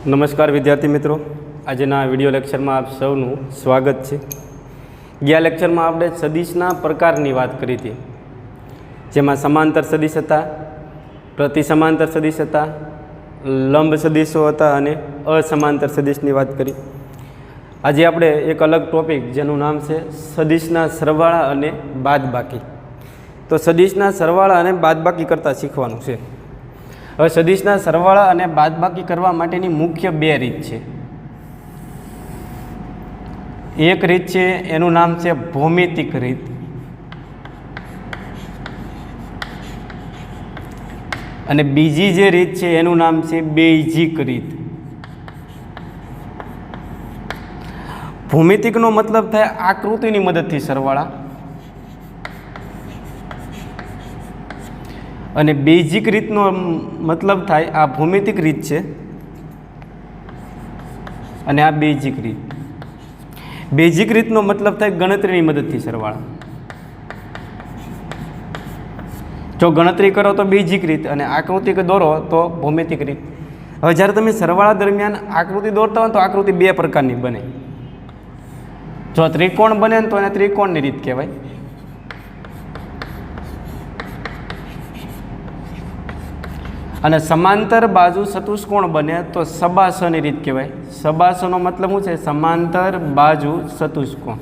નમસ્કાર વિદ્યાર્થી મિત્રો, આજના વિડીયો લેક્ચરમાં આપ સૌનું સ્વાગત છે. ગયા લેક્ચરમાં આપણે સદિશના પ્રકારની વાત કરી હતી, જેમાં સમાંતર સદિશ હતા, પ્રતિસમાંતર સદિશ હતા, લંબ સદિશો હતા અને અસમાંતર સદિશની વાત કરી. આજે આપણે એક અલગ ટોપિક જેનું નામ છે સદિશના સરવાળા અને બાદબાકી. તો સદિશના સરવાળા અને બાદબાકી કરતાં શીખવાનું છે. હવે સદિશના સરવાળા અને બાદબાકી કરવા માટેની મુખ્ય બે રીત છે. એક રીત છે એનું નામ છે ભૌમિતિક રીત, અને બીજી જે રીત છે એનું નામ છે બેઇઝિક રીત. ભૌમિતિકનો મતલબ થાય આકૃતિની મદદથી સરવાળા, અને બેઝિક રીતનો મતલબ થાય આ ભૌમિતિક રીત છે અને આ બેઝિક રીત. બેઝિક રીતનો મતલબ થાય ગણતરીની મદદથી સરવાળા. જો ગણતરી કરો તો બેઝિક રીત અને આકૃતિ દોરો તો ભૌમિતિક રીત. હવે જ્યારે તમે સરવાળા દરમિયાન આકૃતિ દોરતા હોય તો આકૃતિ બે પ્રકારની બને. જો ત્રિકોણ બને તો એને ત્રિકોણની રીત કહેવાય, અને સમાંતર બાજુ ચતુષ્કોણ બને તો સબાસની રીત કહેવાય. સબાસનો મતલબ શું છે? સમાંતર બાજુ ચતુષ્કોણ.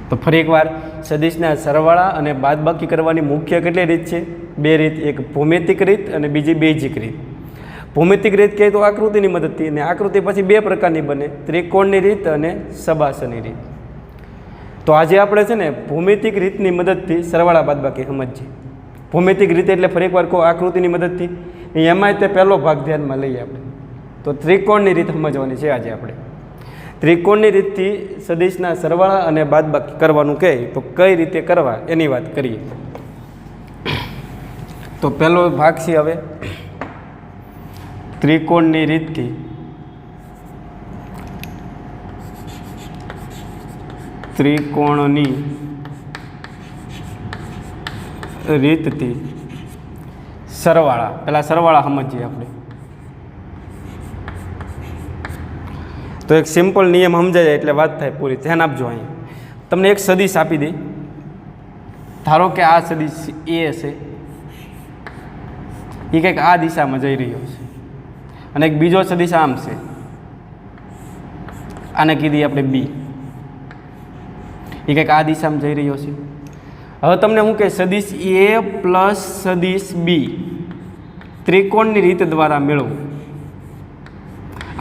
તો ફરી એકવાર, સદિશના સરવાળા અને બાદબાકી કરવાની મુખ્ય કેટલી રીત છે? બે રીત. એક ભૌમિતિક રીત અને બીજી બેઝિક રીત. ભૌમિતિક રીત કહે તો આકૃતિની મદદથી, અને આકૃતિ પછી બે પ્રકારની બને, ત્રિકોણની રીત અને સબાસની રીત. તો આજે આપણે છે ને ભૌમિતિક રીતની મદદથી સરવાળા બાદબાકી સમજીએ. ભૌમિતિક રીત એટલે ફરી એકવાર કહો આકૃતિની મદદથી, એમાંય તે પહેલો ભાગ ધ્યાનમાં લઈએ આપણે. તો ત્રિકોણની રીત સમજવાની છે આજે આપણે. ત્રિકોણની રીતથી સદિશના સરવાળા અને બાદબાકી કરવાનું કહે તો કઈ રીતે કરવા એની વાત કરીએ. તો પહેલો ભાગ છે હવે ત્રિકોણની રીતથી ત્રિકોણની રીતથી સરવાળા. પહેલાં સરવાળા સમજીએ આપણે. તો એક સિમ્પલ નિયમ સમજાય જાય એટલે વાત થાય પૂરી. ધ્યાન આપજો. અહીંયા તમને એક સદિશ આપી દે. ધારો કે આ સદિશ એ છે, એ કંઈક આ દિશામાં જઈ રહ્યો છે, અને એક બીજો સદિશ આમ છે, આને કીધી આપણે બી, એ કંઈક આ દિશામાં જઈ રહ્યો છે. હવે તમને શું કહે? સદિશ એ પ્લસ સદિશ બી ત્રિકોણની રીત દ્વારા મેળવો.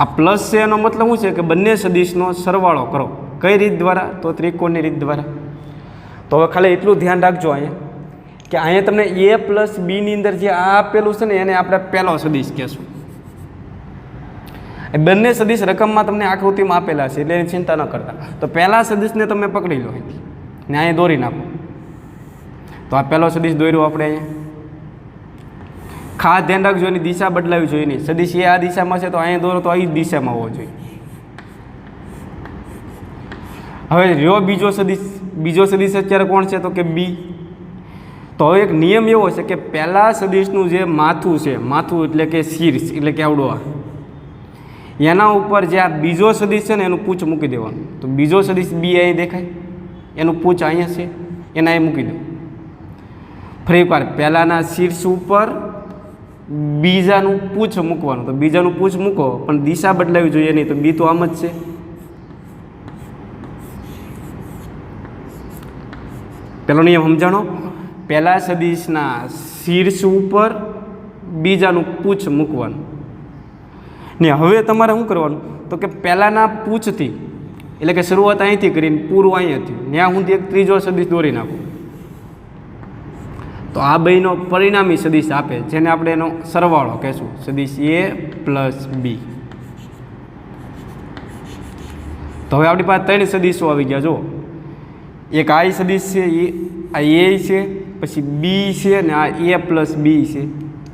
આ પ્લસ છે એનો મતલબ શું છે? કે બંને સદિશનો સરવાળો કરો. કઈ રીત દ્વારા? તો ત્રિકોણની રીત દ્વારા. તો હવે ખાલી એટલું ધ્યાન રાખજો અહીંયા કે અહીંયા તમને એ પ્લસ બીની અંદર જે આ આપેલું છે ને એને આપણે પહેલો સદિશ કહેશું. બંને સદિશ રકમમાં તમને આકૃતિમાં આપેલા છે એટલે એની ચિંતા ન કરતા. તો પહેલા સદિશને તમે પકડી લો ને અહીંયા દોરી નાખો. તો આ પહેલો સદિશ દોર્યો આપણે અહીંયા. ખાસ ધ્યાન રાખજો, એની દિશા બદલાવી જોઈએ નહીં. સદિશ એ આ દિશામાં છે તો અહીંયા દોરો તો આ દિશામાં હોવો જોઈએ. હવે રહ્યો બીજો સદિશ અત્યારે કોણ છે? તો કે બી. તો હવે એક નિયમ એવો છે કે પહેલા સદિશનું જે માથું છે, માથું એટલે કે શીર્ષ એટલે કે આવડો, એના ઉપર જે આ બીજો સદિશ છે ને એનું પૂછ મૂકી દેવાનું. તો બીજો સદિશ બી અહીં દેખાય, એનું પૂછ અહીંયા છે, એના અહીં મૂકી દો. ફરી એકવાર, પહેલાંના શીર્ષ ઉપર બીજાનું પૂછ મૂકવાનું. તો બીજાનું પૂછ મૂકો પણ દિશા બદલાવી જોઈએ નહીં. તો બી તો આમ જ છે. પહેલો નિયમ સમજાણો. પહેલા સદિશના શીર્ષ ઉપર બીજાનું પૂછ મૂકવાનું. ને હવે તમારે શું કરવાનું? તો કે પહેલાંના પૂછથી એટલે કે શરૂઆત અહીંથી કરીને પૂરું અહીંયાથી ત્યાં સુધી એક ત્રીજો સદિશ દોરી નાખો. તો આ બેનો પરિણામી સદિશ આપે, જેને આપણે એનો સરવાળો કહેશું. સદિશ એ પ્લસ બી. તો હવે આપણી પાસે ત્રણ સદિશો આવી ગયા. જો એક આ સદિશ છે, આ એ છે, પછી બી છે, અને આ એ પ્લસ બી છે.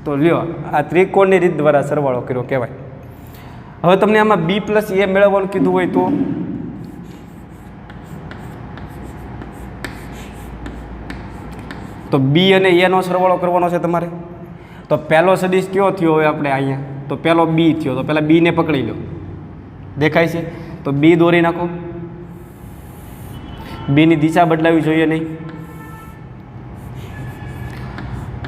તો લ્યો, આ ત્રિકોણની રીત દ્વારા સરવાળો કર્યો કહેવાય. હવે તમને આમાં બી પ્લસ એ મેળવવાનું કીધું હોય તો તો બી અને એનો સરવાળો કરવાનો છે તમારે. તો પહેલો સદિશ કયો થયો હવે આપણે અહીંયા? તો પહેલો બી થયો. તો પહેલાં બીને પકડી લો. દેખાય છે? તો બી દોરી નાખો. બીની દિશા બદલાવી જોઈએ નહીં.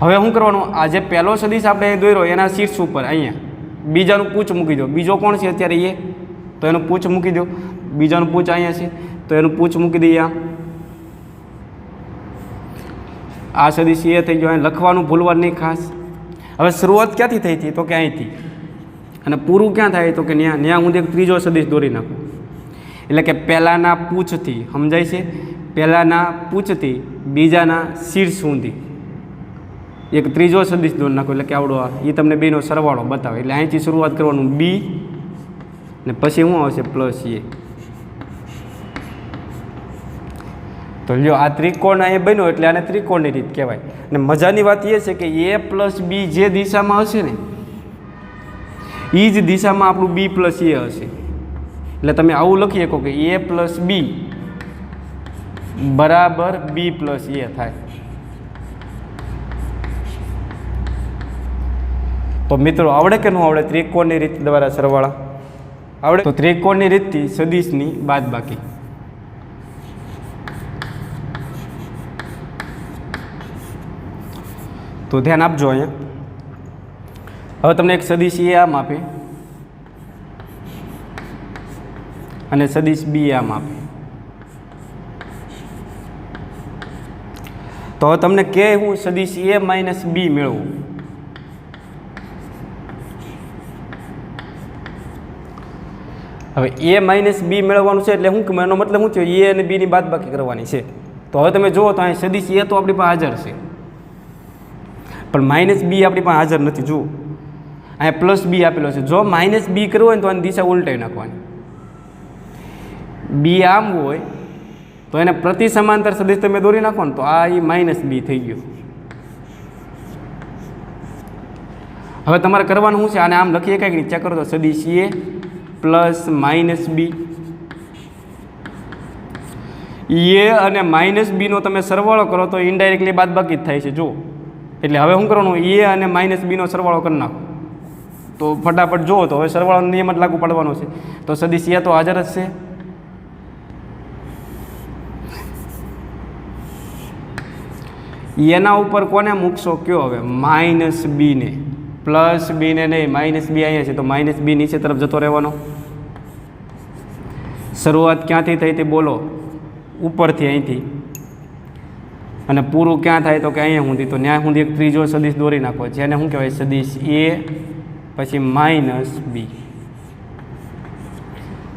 હવે શું કરવાનું? આ જે પહેલો સદિશ આપણે દોર્યો એના શીર્ષ ઉપર અહીંયા બીજાનું પૂછ મૂકી દો. બીજો કોણ છે અત્યારે? એ. તો એનું પૂછ મૂકી દો. બીજાનું પૂછ અહીંયા છે તો એનું પૂછ મૂકી દઈએ. આ સદિશ એ થઈ ગયો. લખવાનું ભૂલવાનું નહીં ખાસ. હવે શરૂઆત ક્યાંથી થઈ હતી? તો કે અહીંથી. અને પૂરું ક્યાં થાય? તો કે ત્યાં હું એક ત્રીજો સદિશ દોરી નાખું. એટલે કે પહેલાંના પૂછથી, સમજાય છે? પહેલાંના પૂછથી બીજાના શીર્ષ સુધી એક ત્રીજો સદિશ દોરી નાખો. એટલે કે આવડો એ તમને બેનો સરવાળો બતાવે. એટલે અહીંથી શરૂઆત કરવાનું બી ને પછી શું આવશે? પ્લસ એ. તો લ્યો આ ત્રિકોણ અહીંયા બન્યો એટલે આને ત્રિકોણની રીત કહેવાય. અને મજાની વાત એ છે કે એ પ્લસ બી જે દિશામાં હશે ને એ જ દિશામાં આપણું બી પ્લસ એ હશે. એટલે તમે આવું લખી શકો કે એ પ્લસ બી બરાબર બી પ્લસ એ થાય. તો મિત્રો આવડે કે ન આવડે? ત્રિકોણની રીત દ્વારા સરવાળા આવડે? તો ત્રિકોણની રીતથી સદિશની બાદબાકી. તો ધ્યાન આપજો અહીંયા. હવે તમને એક સદિશ એ આમ આપે અને સદિશ બી આમ આપે. તો હવે તમને કે હું સદિશ એ માઇનસ બી મેળવું. હવે એ માઇનસ બી મેળવવાનું છે એટલે શું એનો મતલબ શું થયો? એ અને બીની બાદબાકી કરવાની છે. તો હવે તમે જુઓ તો અહીં સદિશ એ તો આપણી પાસે હાજર છે પણ માઇનસ બી આપણી પાસે હાજર નથી. જુઓ અહીંયા પ્લસ બી આપેલો છે. જો માઇનસ બી કરવું હોય ને તો આની દિશા ઉલટાવી નાખવાની. બી આમ હોય તો એને પ્રતિ સમાંતર સદિશ તમે દોરી નાખો ને તો આ એ માઇનસ બી થઈ ગયો. હવે તમારે કરવાનું શું છે? આને આમ લખીએ કંઈક નીચે કરો તો સદિશ એ પ્લસ માઇનસ બી. એ અને માઇનસ બીનો તમે સરવાળો કરો તો ઇનડાયરેક્ટલી બાદબાકી જ થાય છે. જુઓ એટલે હવે શું કરવાનું? એ અને માઇનસ બીનો સરવાળો કરી નાખો તો ફટાફટ જુઓ તો હવે સરવાળાનો નિયમ જ લાગુ પાડવાનો છે. તો સદિશ એ તો હાજર જ છે. એના ઉપર કોને મૂકશો કયો? હવે માઇનસ બીને. પ્લસ બીને નહીં, માઇનસ બી અહીંયા છે તો માઇનસ બી નીચે તરફ જતો રહેવાનો. શરૂઆત ક્યાંથી થઈ તે બોલો? ઉપરથી, અહીંથી. અને પૂરું ક્યાં થાય? તો કે અહીંયા સુધી. તો ત્યાં સુધી એક ત્રીજો સદિશ દોરી નાખો. જેને શું કહેવાય? સદિશ એ પછી માઇનસ બી.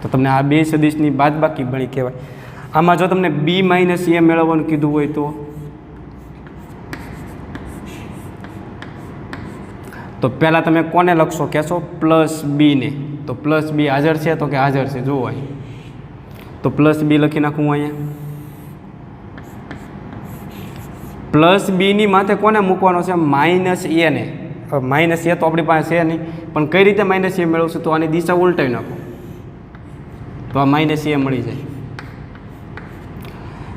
તો તમને આ બે સદિશની બાદબાકી ભણી કહેવાય. આમાં જો તમને બી માઇનસ એ મેળવવાનું કીધું હોય તો પહેલાં તમે કોને લખશો કહેશો? પ્લસ બીને. તો પ્લસ બી હાજર છે? તો કે હાજર છે. જુઓ અહીં તો પ્લસ બી લખી નાખું અહીંયા. પ્લસ બીની માથે કોને મૂકવાનો છે? માઇનસ એને. માઇનસ એ તો આપણી પાસે છે નહીં પણ કઈ રીતે માઇનસ એ મેળવશું? તો આની દિશા ઉલટાવી નાખો તો આ માઇનસ એ મળી જાય.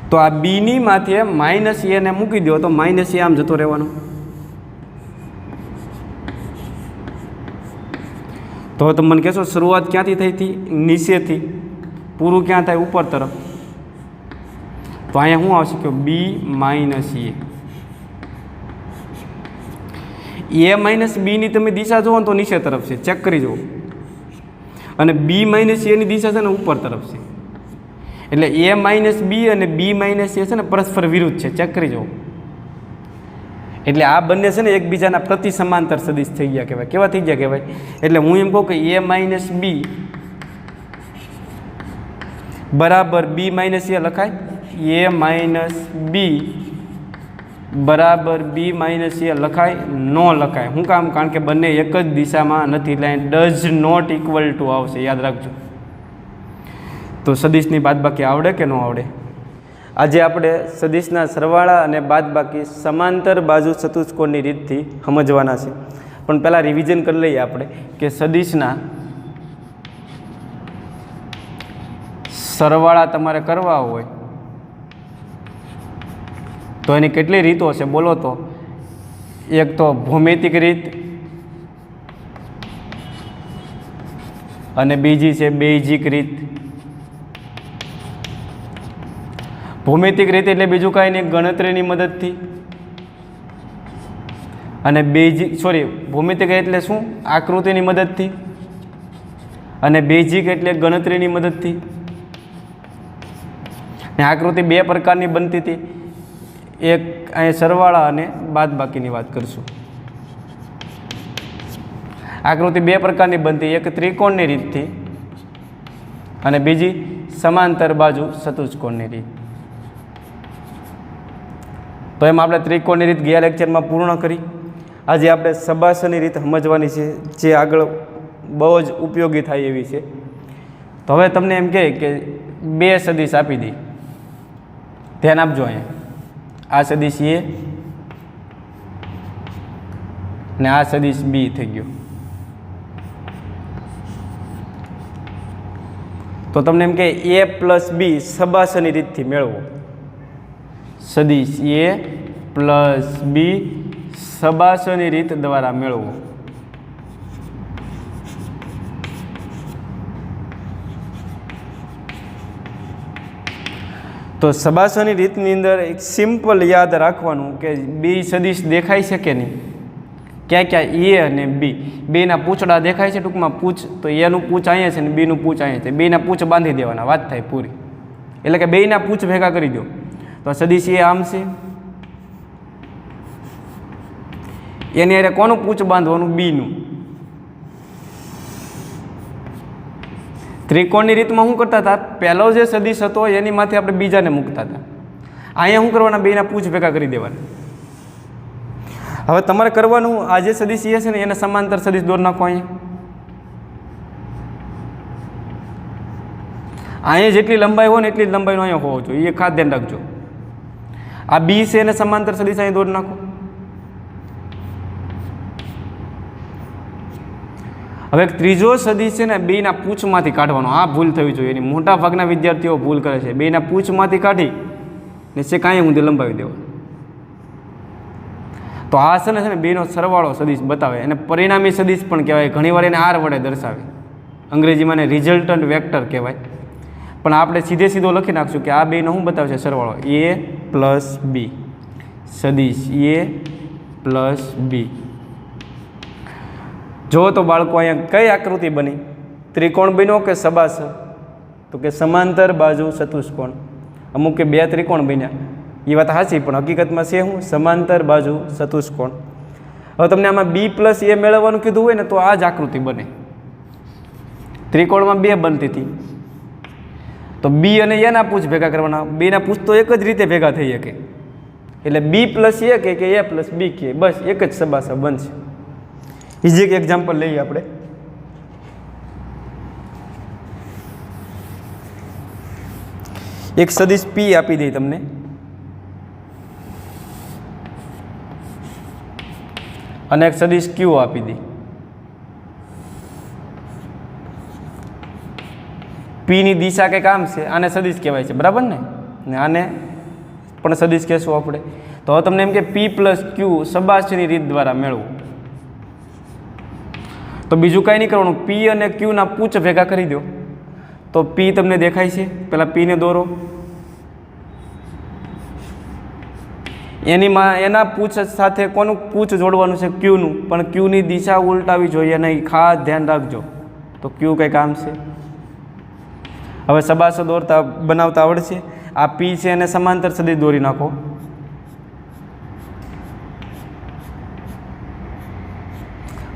તો આ બીની માથે માઇનસ એને મૂકી દો તો માઇનસ એ આમ જતો રહેવાનો. તો તમે મને કહેશો શરૂઆત ક્યાંથી થઈ હતી? નીચેથી. પૂરું ક્યાં થાય? ઉપર તરફ. તો અહીંયા શું આવશે કે બી માઇનસ એ માઇનસ બીની તમે દિશા જુઓ ને તો નીચે તરફ છે. ચેક કરી જુઓ. અને બી માઇનસ એની દિશા છે ને ઉપર તરફ છે. એટલે એ માઇનસ બી અને બી માઇનસ એ છે ને પરસ્પર વિરુદ્ધ છે. ચેક કરી જુઓ. એટલે આ બંને છે ને એકબીજાના પ્રતિ સમાંતર સદિશ થઈ ગયા કહેવાય. કેવા થઈ ગયા કહેવાય? એટલે હું એમ કહું કે એ માઇનસ બી બરાબર બી માઇનસ એ લખાય. એ માઇનસ બી બરાબર બી માઇનસ એ લખાય? ન લખાય. શું કામ? કારણ કે બંને એક જ દિશામાં નથી. એટલે ડઝ નોટ ઇક્વલ ટુ આવશે. યાદ રાખજો. તો સદિશની બાદબાકી આવડે કે ન આવડે? આજે આપણે સદિશના સરવાળા અને બાદબાકી સમાંતર બાજુ ચતુષ્કોણની રીતથી સમજવાના છે. પણ પહેલાં રિવિઝન કરી લઈએ આપણે કે સદિશના સરવાળા તમારે કરવા હોય તો એની કેટલી રીતો છે બોલો તો? એક તો ભૌમિતિક રીત અને બીજી છે બેઝિક રીત. ભૌમિતિક રીત એટલે બીજું કાંઈ નહીં, ગણતરીની મદદથી. અને ભૌમિતિક એટલે શું? આકૃતિની મદદથી. અને બેઝિક એટલે ગણતરીની મદદથી. ને આકૃતિ બે પ્રકારની બનતી હતી, એક અહીંયા સરવાળા અને બાદબાકીની વાત કરશું. આકૃતિ બે પ્રકારની બનતી, એક ત્રિકોણની રીતથી અને બીજી સમાંતર બાજુ ચતુષ્કોણની રીત. તો એમાં આપણે ત્રિકોણની રીત ગયા લેક્ચરમાં પૂર્ણ કરી. આજે આપણે સબાસની રીત સમજવાની છે, જે આગળ બહુ જ ઉપયોગી થાય એવી છે. તો હવે તમને એમ કહે કે બે સદિશ આપી દઈ, ધ્યાન આપજો. અહીંયા આ સદિશ એ ને આ સદિશ બી થઈ ગયો. તો તમને એમ કે એ પ્લસ બી સબાસની રીતથી મેળવો. સદિશ એ પ્લસ બી સબાસની રીત દ્વારા મેળવો. તો સબાસની રીતની અંદર એક સિમ્પલ યાદ રાખવાનું કે બી સદિશ દેખાય છે કે નહીં, ક્યાં ક્યાં એ અને બી બેના પૂંછડા દેખાય છે. ટૂંકમાં પૂંછ તો એનું પૂંછ અહીંયા છે ને બીનું પૂંછ અહીંયા છે. બેના પૂંછ બાંધી દેવાના, વાત થાય પૂરી. એટલે કે બેના પૂંછ ભેગા કરી દો. તો સદિશ એ આમ છે, એની અરે કોનું પૂંછ બાંધવાનું? બીનું. ત્રિકોણની રીતમાં શું કરતા હતા? પહેલો જે સદિશ હતો એની માથે આપણે બીજાને મૂકતા હતા. અહીંયા શું કરવાના? બેના પૂંછ ભેગા કરી દેવાના. હવે તમારે કરવાનું, આ જે સદિશ એ છે ને એને સમાંતર સદિશ દોર નાખો. અહીંયા જેટલી લંબાઈ હોય ને એટલી જ લંબાઈનો અહીંયા હોવો જોઈએ, એ ખાસ ધ્યાન રાખજો. આ બી છે એને સમાંતર સદિશ અહીંયા દોર નાખો. હવે એક ત્રીજો સદિશ છે ને બેના પૂંછમાંથી કાઢવાનો. આ ભૂલ થવી જોઈએ, એની મોટા ભાગના વિદ્યાર્થીઓ ભૂલ કરે છે. બેના પૂંછમાંથી કાઢી ને છે કાંઈ ઊંધી લંબાવી દેવા. તો આ છે ને બેનો સરવાળો સદિશ બતાવે, એને પરિણામી સદિશ પણ કહેવાય. ઘણીવાર એને આર વડે દર્શાવે, અંગ્રેજીમાં એને રિઝલ્ટન્ટ વેક્ટર કહેવાય. પણ આપણે સીધો લખી નાખશું કે આ બેનો શું બતાવે છે? સરવાળો એ પ્લસ બી. સદિશ એ પ્લસ બી. જો તો બાળકો અહીંયા કઈ આકૃતિ બની? ત્રિકોણ બન્યો કે સબાસ? તો કે સમાંતર બાજુ ચતુષ્કોણ. અમુક કે બે ત્રિકોણ બન્યા, એ વાત સાચી, પણ હકીકતમાં છે શું? સમાંતર બાજુ ચતુષ્કોણ. હવે તમને આમાં બી પ્લસ એ મેળવવાનું કીધું હોય ને તો આ જ આકૃતિ બને. ત્રિકોણમાં બે બનતી હતી, તો બી અને એના પૂછ ભેગા કરવાના. બેના પૂછ તો એક જ રીતે ભેગા થઈ શકે, એટલે બી પ્લસ એ કે એ પ્લસ બી કે, બસ એક જ સબાસ બનશે. બીજી એક એક્ઝામ્પલ લઈએ આપણે. એક સદિશ પી આપી દઈ તમને, અને એક સદિશ ક્યુ આપી દઈ. પી ની દિશા કંઈક આમ છે, આને સદિશ કહેવાય છે, બરાબર ને? આને પણ સદિશ કહેશું આપણે. તો હવે તમને એમ કે પી પ્લસ ક્યુ સબાસની રીત દ્વારા મેળવું. તો બીજું કાંઈ નહીં કરવાનું, પી અને ક્યુના પૂંછ ભેગા કરી દો. તો પી તમને દેખાય છે, પહેલાં પીને દોરો. એના પૂંછ સાથે કોનું પૂંછ જોડવાનું છે? ક્યુનું. પણ ક્યુની દિશા ઉલટાવી જોઈએ નહીં, ખાસ ધ્યાન રાખજો. તો ક્યુ કંઈક આમ છે. હવે સબાસો દોરતા બનાવતા આવડશે. આ પી છે એને સમાંતર સદિશ દોરી નાખો.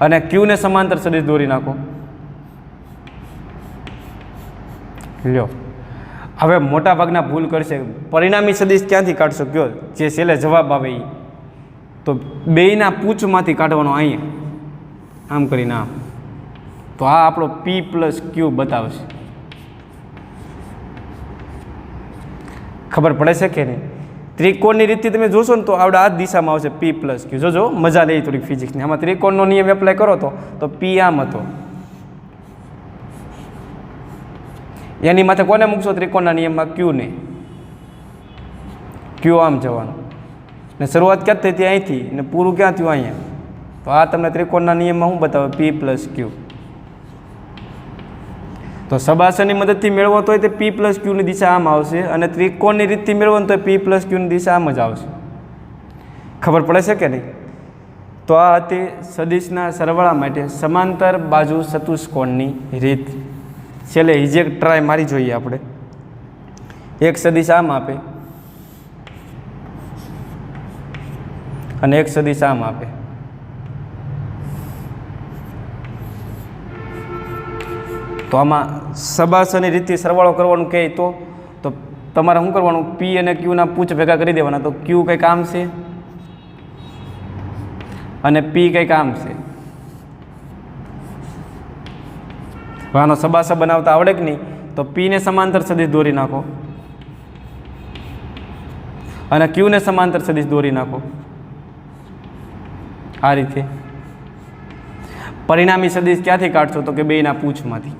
અને ક્યુને સમાંતર સદિશ દોરી નાખો. લ્યો, હવે મોટા ભાગના ભૂલ કરશે. પરિણામી સદિશ ક્યાંથી કાઢશો કયો? જે છેલ્લે જવાબ આવે એ. તો બેયના પૂંછમાંથી કાઢવાનો, અહીંયા આમ કરીને આમ. તો આ આપણો પી પ્લસ ક્યુ બતાવશે. ખબર પડે છે કે નહીં? ત્રિકોણની રીતથી તમે જોશો ને તો આવડે આ જ દિશામાં આવશે પી પ્લસ ક્યુ. જોજો, મજા લઈ થોડીક ફિઝિક્સની. આમાં ત્રિકોણનો નિયમ એપ્લાય કરો તો પી આમ હતો, એની માથે કોને મૂકશો ત્રિકોણના નિયમમાં? ક્યુને. ક્યુ આમ જવાનું. ને શરૂઆત ક્યાં થઈ હતી? અહીંથી, ને પૂરું ક્યાં થયું? અહીંયા. તો આ તમને ત્રિકોણના નિયમમાં શું બતાવે? પી પ્લસ ક્યુ. તો સબાસની મદદથી મેળવો તો તે પી પ્લસ ક્યુની દિશા આમ આવશે, અને ત્રિકોણની રીતથી મેળવો તો પી પ્લસ ક્યુની દિશા આમ જ આવશે. ખબર પડે છે કે નહીં? તો આ હતી સદિશના સરવાળા માટે સમાંતર બાજુ ચતુષ્કોણની રીત. છેલ્લે હિજેક ટ્રાય મારી જોઈએ આપણે. એક સદિશ આમ આપે અને એક સદિશ આમ આપે. તો આમાં સબાસની રીતથી સરવાળો કરવાનું કહે તો તમારે શું કરવાનું? પી અને ક્યુના પૂછ ભેગા કરી દેવાના. તો ક્યુ કંઈક આમ છે અને પી કંઈક આમ છે. આનો સબાસા બનાવતા આવડે કે નહીં? તો પીને સમાંતર સદિશ દોરી નાખો અને ક્યુને સમાંતર સદિશ દોરી નાખો. આ રીતે પરિણામી સદિશ ક્યાંથી કાઢશો? તો કે બેયના પૂછમાંથી.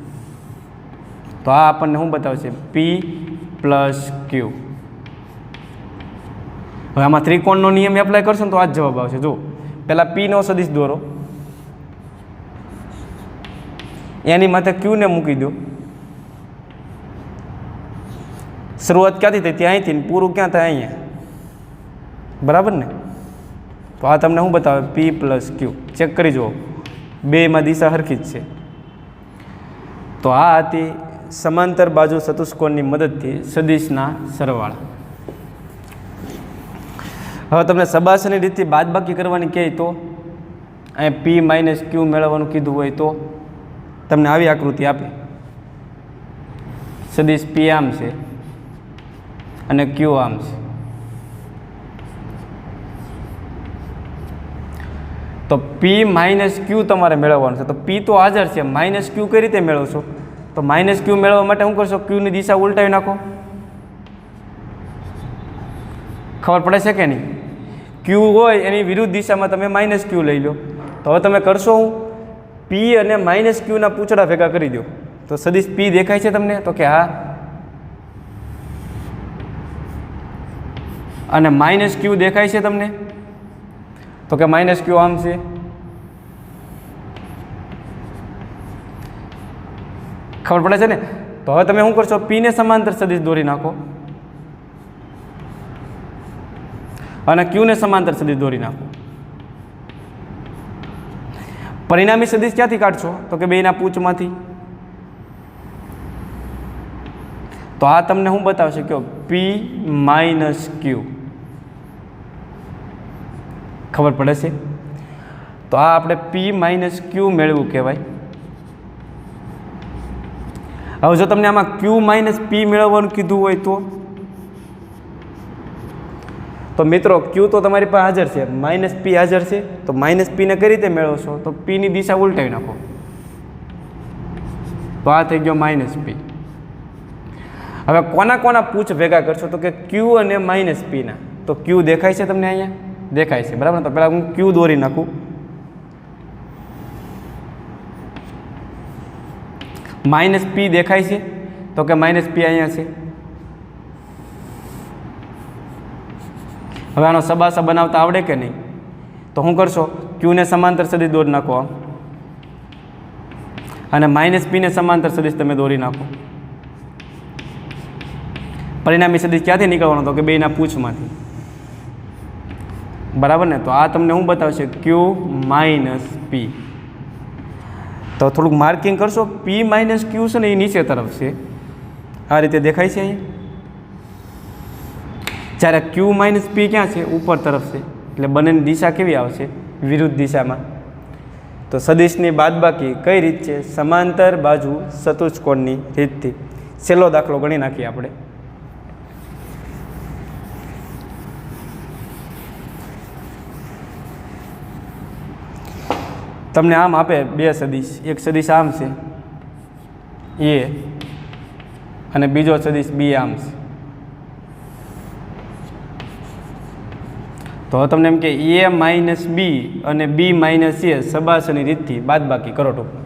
તો આ આપણને શું બતાવશે? પી પ્લસ ક્યુ. હવે આમાં ત્રિકોણનો નિયમ એપ્લાય કરશો ને તો આ જ જવાબ આવશે. જો પહેલાં પીનો સદિશ દોરો, એની માથે ક્યુને મૂકી દો. શરૂઆત ક્યાંથી થઈ? ત્યાંથી. પૂરું ક્યાં થાય? અહીંયા. બરાબર ને? તો આ તમને શું બતાવે? પી પ્લસ ક્યુ. ચેક કરી જુઓ, બેમાં દિશા સરખી જ છે. તો આ હતી સમાંતર બાજુ ચતુષ્કોણની મદદથી સદિશના સરવાળા. હવે તમને સબાસની રીતથી બાદબાકી કરવાની કહે તો અહીંયા પી માઇનસ ક્યુ મેળવવાનું કીધું હોય તો તમને આવી આકૃતિ આપે. સદિશ પી આમ છે અને ક્યુ આમ છે. તો પી માઇનસ ક્યુ તમારે મેળવવાનું છે. તો પી તો હાજર છે, માઇનસ ક્યુ કઈ રીતે મેળવશો? તો માઇનસ ક્યુ મેળવવા માટે શું કરશો? ક્યુની દિશા ઉલટાવી નાખો. ખબર પડે છે કે નહીં? ક્યુ હોય એની વિરુદ્ધ દિશામાં તમે માઇનસ ક્યુ લઈ લો. તો હવે તમે કરશો હું પી અને માઇનસ ક્યુના પૂંછડા ભેગા કરી દો. તો સદિશ પી દેખાય છે તમને? તો કે હા. અને માઇનસ ક્યુ દેખાય છે તમને? તો કે માઇનસ ક્યુ આમ છે. ખબર પડે છે ને? તો હવે તમે શું કરશો? પીને સમાંતર સદિશ દોરી નાખો અને ક્યુને સમાંતર સદિશ દોરી નાખો. પરિણામી સદિશ ક્યાંથી કાઢશો? તો કે બેયના પૂંછમાંથી. તો આ તમને શું બતાવશે? કયો? પી માઇનસ ક્યુ. ખબર પડે છે? તો આ આપણે પી માઇનસ ક્યુ મેળવ્યું કહેવાય. હવે જો તમને આમાં ક્યુ માઇનસ પી મેળવવાનું કીધું હોય તો મિત્રો ક્યુ તો તમારી પાસે હાજર છે, માઇનસ પી હાજર છે. તો માઇનસ પીને કઈ રીતે મેળવશો? તો પીની દિશા ઉલટાવી નાખો. તો આ થઈ ગયો માઇનસ પી. હવે કોના કોના પૂછ ભેગા કરશો? તો કે ક્યુ અને માઇનસ પીના. તો ક્યુ દેખાય છે તમને? અહીંયા દેખાય છે. બરાબર. તો પહેલાં હું ક્યુ દોરી નાખું. માઇનસ પી દેખાય છે? તો કે માઇનસ પી અહીંયા છે. હવે આનો સબાસા બનાવતા આવડે કે નહીં? તો શું કરશો? ક્યુને સમાંતર સદિશ દોરી નાખો અને માઇનસ પીને સમાંતર સદિશ તમે દોરી નાખો. પરિણામી સદિશ ક્યાંથી નીકળવાનો? તો કે બેયના પૂંછમાંથી. બરાબર ને? તો આ તમને શું બતાવશે? ક્યુ માઇનસ પી. તો થોડુંક માર્કિંગ કરશો. પી માઇનસ ક્યુ છે ને એ નીચે તરફ છે. આ રીતે દેખાય છે અહીંયા. જ્યારે ક્યુ માઇનસ પી ક્યાં છે? ઉપર તરફ છે. એટલે બંનેની દિશા કેવી આવશે? વિરુદ્ધ દિશામાં. તો સદિશની બાદબાકી કઈ રીત છે? સમાંતર બાજુ ચતુષ્કોણની રીતથી. છેલ્લો દાખલો ગણી નાખીએ આપણે. તમને આમ આપે બે સદિશ. એક સદિશ આમ છે એ અને બીજો સદિશ બી આમ છે. તો તમને એમ કે એ માઇનસ બી અને બી માઇનસ એ સબાસની રીતથી બાદબાકી કરો ટૂંકમાં.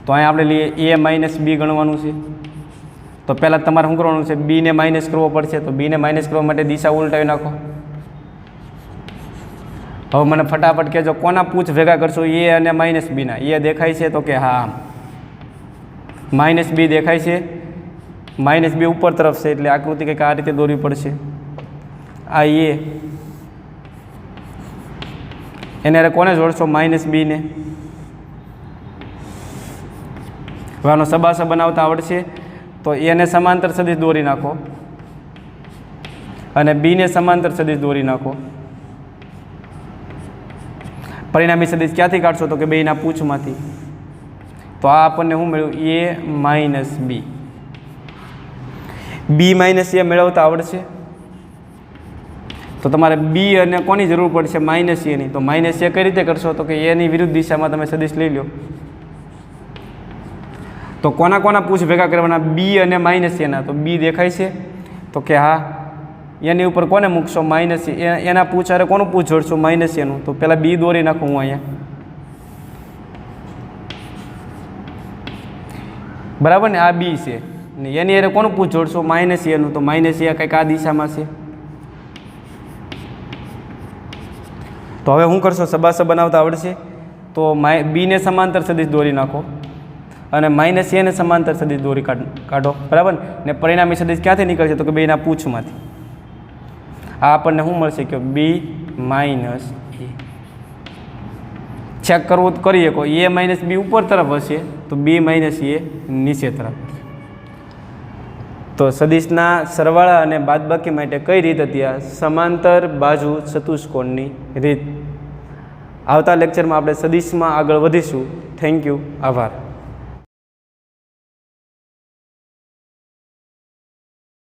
તો અહીંયા આપણે લઈએ એ માઇનસ બી ગણવાનું છે. તો પહેલાં તમારે શું કરવાનું છે? બીને માઇનસ કરવો પડશે. તો બીને માઇનસ કરવા માટે દિશા ઉલટાવી નાખો. હવે મને ફટાફટ કહેજો કોના પૂછ ભેગા કરશો એ અને માઇનસ બીના. એ દેખાય છે તો કે હા આમ માઇનસ બી દેખાય છે. માઇનસ બી ઉપર તરફ છે એટલે આકૃતિ કંઈક આ રીતે દોરવી પડશે. આ એને અરે કોને જોડશો માઇનસ બીને. હવે આનો સબાસા બનાવતા આવડશે તો એને સમાંતર સદિશ દોરી નાખો અને બીને સમાંતર સદિશ દોરી નાખો. પરિણામી સદિશ ક્યાંથી કાઢશો તો કે બેયના પૂછમાંથી. તો આ આપણને શું મળ્યું એ માઇનસ બી. બી માઇનસ એ મેળવતા આવડશે તો તમારે બી અને કોની જરૂર પડશે માઇનસ એની. તો માઇનસ એ કઈ રીતે કરશો તો કે એની વિરુદ્ધ દિશામાં તમે સદિશ લઈ લો. તો કોના કોના પૂછ ભેગા કરવાના બી અને માઇનસ એના. તો બી દેખાય છે તો કે હા એની ઉપર કોને મૂકશો માઇનસ એના પૂછ અરે કોનું પૂછ જોડશો માઇનસ એનું. તો પહેલાં બી દોરી નાખું હું અહીંયા બરાબર ને. આ બી છે ને એની અરે કોનું પૂછ જોડશો માઇનસ એનું. તો માઇનસ એ કંઈક આ દિશામાં છે. તો હવે શું કરશો સબાસા બનાવતા આવડશે તો બીને સમાંતર સદિશ દોરી નાખો અને માઇનસ એને સમાંતર સદિશ દોરી કાઢો બરાબર ને. પરિણામી સદિશ ક્યાંથી નીકળશે તો કે બેના પૂછમાંથી. આ આપણને શું મળશે કે બી માઇનસ એ. ચેક કરવું તો કરી શકો એ માઇનસ બી ઉપર તરફ હશે તો બી માઇનસ એ નીચે તરફ. તો સદિશના સરવાળા અને બાદબાકી માટે કઈ રીત હતી આ સમાંતર બાજુ ચતુષ્કોણની રીત. આવતા લેક્ચરમાં આપણે સદિશમાં આગળ વધીશું. Thank you. આભાર.